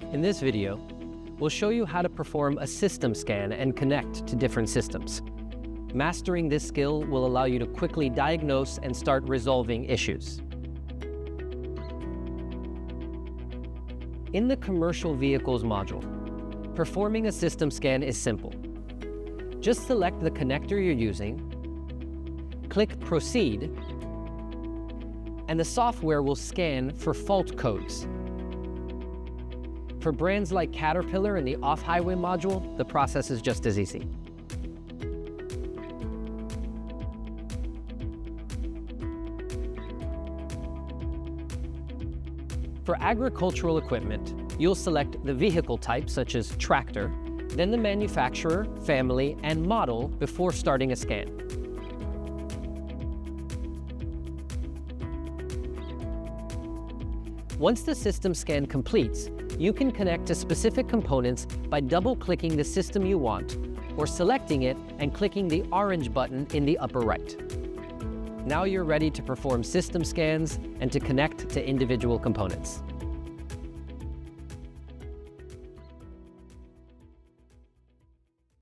In this video, we'll show you how to perform a system scan and connect to different systems. Mastering this skill will allow you to quickly diagnose and start resolving issues. In the Commercial Vehicles module, performing a system scan is simple. Just select the connector you're using, click Proceed, and the software will scan for fault codes. For brands like Caterpillar and the Off-Highway module, the process is just as easy. For agricultural equipment, you'll select the vehicle type, such as tractor, then the manufacturer, family, and model before starting a scan. Once the system scan completes, you can connect to specific components by double-clicking the system you want, or selecting it and clicking the orange button in the upper right. Now you're ready to perform system scans and to connect to individual components.